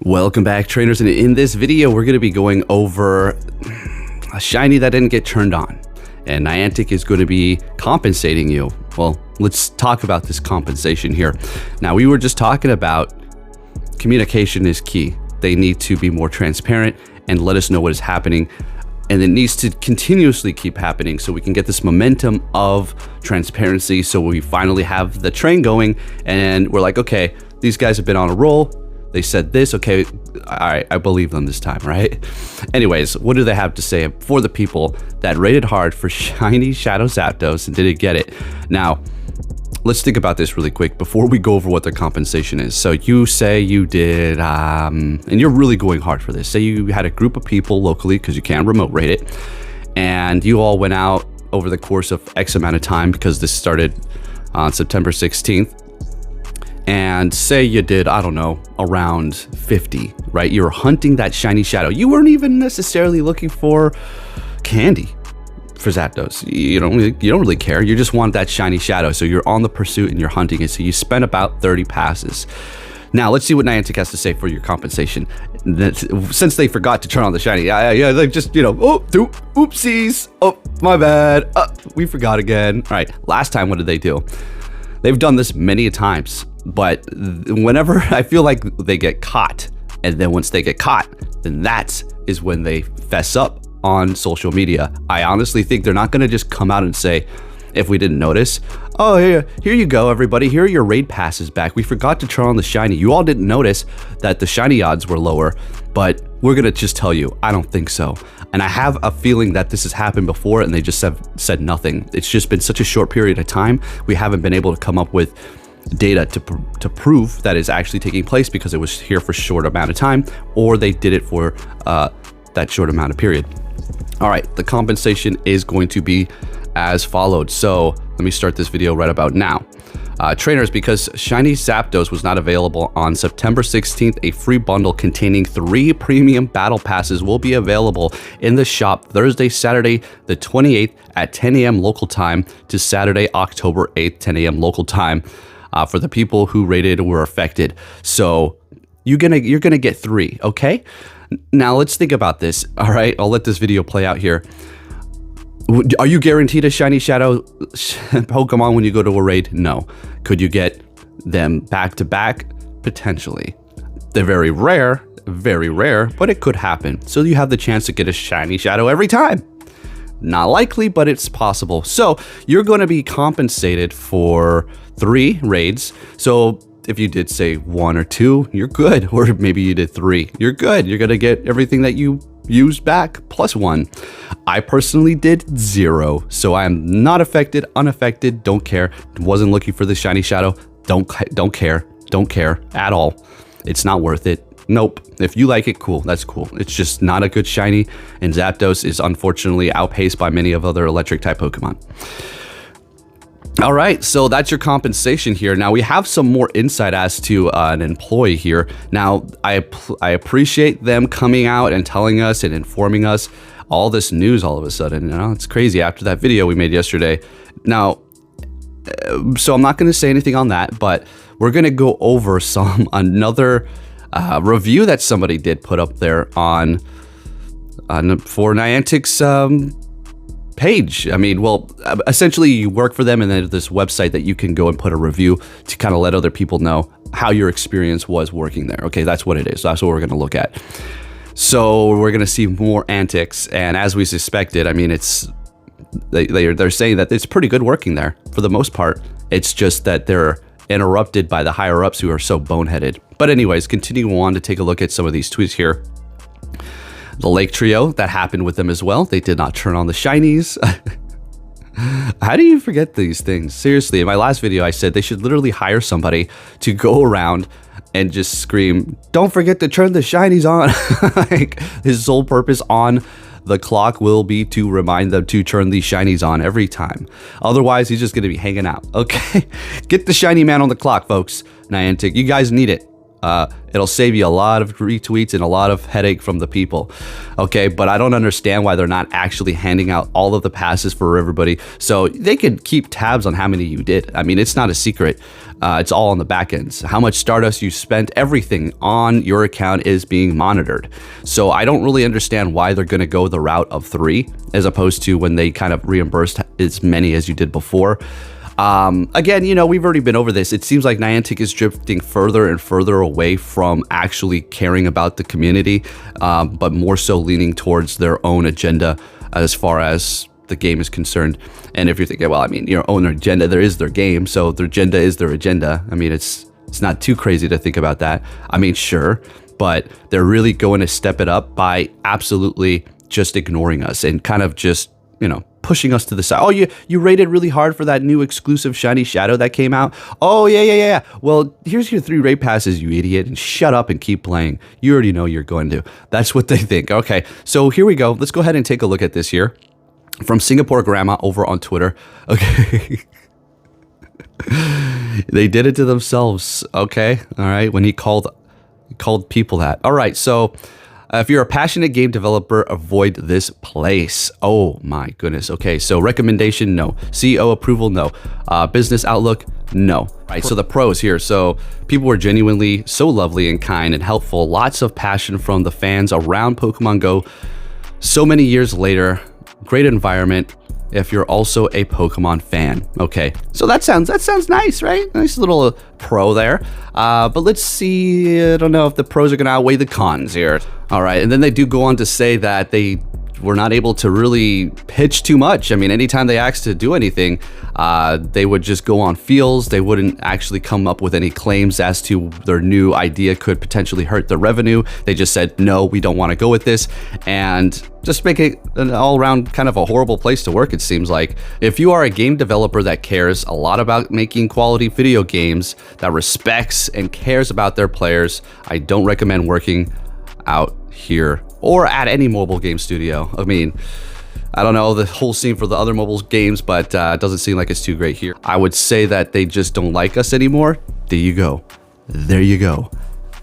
Welcome back, trainers, and in this video we're going to be going over a shiny that didn't get turned on, and Niantic is going to be compensating you. Well, let's talk about this compensation here. Now, we were just talking about communication is key. They need to be more transparent and let us know what is happening, and it needs to continuously keep happening so we can get this momentum of transparency, so we finally have the train going and we're like, okay, these guys have been on a roll. They said this, okay, I believe them this time, right? Anyways, what do they have to say for the people that rated hard for shiny Shadow Zapdos and didn't get it? Now, let's think about this really quick before we go over what their compensation is. So you say you did, and you're really going hard for this. Say you had a group of people locally, because you can remote rate it, and you all went out over the course of X amount of time, because this started on September 16th. And say you did, I don't know, around 50, right? You were hunting that shiny shadow. You weren't even necessarily looking for candy for Zapdos. You don't really care. You just want that shiny shadow. So you're on the pursuit and you're hunting it. So you spent about 30 passes. Now, let's see what Niantic has to say for your compensation. Since they forgot to turn on the shiny, yeah, they just, oopsies. Oh, my bad. We forgot again. All right, last time, what did they do? They've done this many times. But whenever I feel like they get caught, and then once they get caught, then that is when they fess up on social media. I honestly think they're not going to just come out and say, if we didn't notice, oh, here you go, everybody. Here are your raid passes back. We forgot to turn on the shiny. You all didn't notice that the shiny odds were lower, but we're going to just tell you, I don't think so. And I have a feeling that this has happened before and they just have said nothing. It's just been such a short period of time. We haven't been able to come up with data to prove that is actually taking place, because it was here for a short amount of time, or they did it for that short amount of period. All right, the compensation is going to be as followed. So let me start this video right about now. Trainers, because shiny Zapdos was not available on September 16th, a free bundle containing 3 premium battle passes will be available in the shop Thursday, Saturday, the 28th at 10 a.m. local time to Saturday, October 8th, 10 a.m. local time. For the people who rated were affected. So you're gonna get 3, okay? Now let's think about this. All right, I'll let this video play out here. Are you guaranteed a shiny shadow Pokemon when you go to a raid? No. Could you get them back to back? Potentially. They're very rare, but it could happen. So you have the chance to get a shiny shadow every time. Not likely, but it's possible. So you're going to be compensated for 3 raids. So if you did say 1 or 2, you're good. Or maybe you did 3, you're good. You're going to get everything that you used back plus 1. I personally did 0. So I'm not affected, unaffected, don't care. Wasn't looking for the shiny shadow. Don't care at all. It's not worth it. Nope. If you like it, cool. That's cool. It's just not a good shiny, and Zapdos is unfortunately outpaced by many of other electric type Pokemon. All right, so that's your compensation here. Now we have some more insight as to an employee here. Now I appreciate them coming out and telling us and informing us all this news all of a sudden. You know, it's crazy after that video we made yesterday. Now, so I'm not going to say anything on that, but we're going to go over another review that somebody did put up there on for Niantic's page. I mean, well, essentially you work for them, and then this website that you can go and put a review to kind of let other people know how your experience was working there. Okay, that's what it is. That's what we're going to look at. So we're going to see more antics, and as we suspected, I mean, they're saying that it's pretty good working there for the most part. It's just that they're interrupted by the higher ups who are so boneheaded. But anyways, continue on to take a look at some of these tweets here. The Lake Trio, that happened with them as well. They did not turn on the shinies. How do you forget these things? Seriously, in my last video, I said they should literally hire somebody to go around and just scream, don't forget to turn the shinies on. Like, his sole purpose on the clock will be to remind them to turn these shinies on every time. Otherwise, he's just going to be hanging out. Okay, get the shiny man on the clock, folks. Niantic, you guys need it. It'll save you a lot of retweets and a lot of headache from the people. Okay, but I don't understand why they're not actually handing out all of the passes for everybody, so they could keep tabs on how many you did. I mean, it's not a secret. It's all on the back ends. How much Stardust you spent, everything on your account is being monitored. So I don't really understand why they're going to go the route of 3 as opposed to when they kind of reimbursed as many as you did before. Again, you know, we've already been over this. It seems like Niantic is drifting further and further away from actually caring about the community, but more so leaning towards their own agenda as far as the game is concerned. And if you're thinking, well, I mean, your own agenda, there is their game, so their agenda is their agenda. I mean, it's not too crazy to think about that. I mean, sure, but they're really going to step it up by absolutely just ignoring us and kind of just, you know, pushing us to the side. Oh, you rated really hard for that new exclusive shiny shadow that came out? Oh, yeah. Well, here's your 3 raid passes, you idiot, and shut up and keep playing. You already know you're going to. That's what they think. Okay, so here we go. Let's go ahead and take a look at this here. From Singapore Grandma over on Twitter. Okay. They did it to themselves. Okay. All right. When he called people that. All right. So if you're a passionate game developer, avoid this place. Oh my goodness. Okay. So recommendation, no. CEO approval, no. Business outlook, no. All right. So the pros here. So people were genuinely so lovely and kind and helpful. Lots of passion from the fans around Pokemon Go. So many years later. Great environment if you're also a Pokemon fan. Okay, so that sounds nice, right? Nice little pro there. But let's see. I don't know if the pros are going to outweigh the cons here. All right, and then they do go on to say that they were not able to really pitch too much. I mean, anytime they asked to do anything, they would just go on feels. They wouldn't actually come up with any claims as to their new idea could potentially hurt the revenue. They just said, no, we don't want to go with this, and just make it an all-around kind of a horrible place to work, it seems like. If you are a game developer that cares a lot about making quality video games, that respects and cares about their players, I don't recommend working out here or at any mobile game studio. I mean, I don't know the whole scene for the other mobile games, but it doesn't seem like it's too great here. I would say that they just don't like us anymore. There you go. There you go.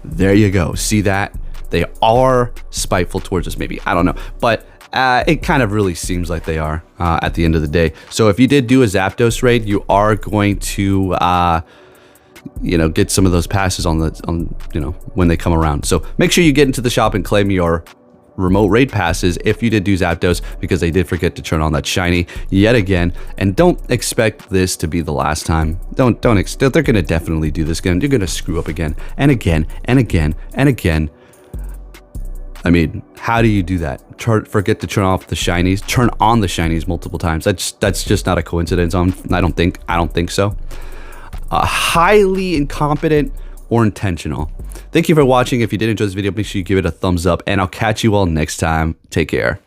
There you go. See that? They are spiteful towards us, maybe. I don't know. But it kind of really seems like they are at the end of the day. So if you did do a Zapdos raid, you are going to you know, get some of those passes on you know, when they come around. So make sure you get into the shop and claim your remote raid passes if you did do Zapdos, because they did forget to turn on that shiny yet again. And don't expect this to be the last time. They're going to definitely do this again. They're going to screw up again and again and again and again. I mean, how do you do that? Forget to turn off the shinies, turn on the shinies multiple times. That's just not a coincidence. I don't think so. Highly incompetent or intentional. Thank you for watching. If you did enjoy this video, make sure you give it a thumbs up, and I'll catch you all next time. Take care.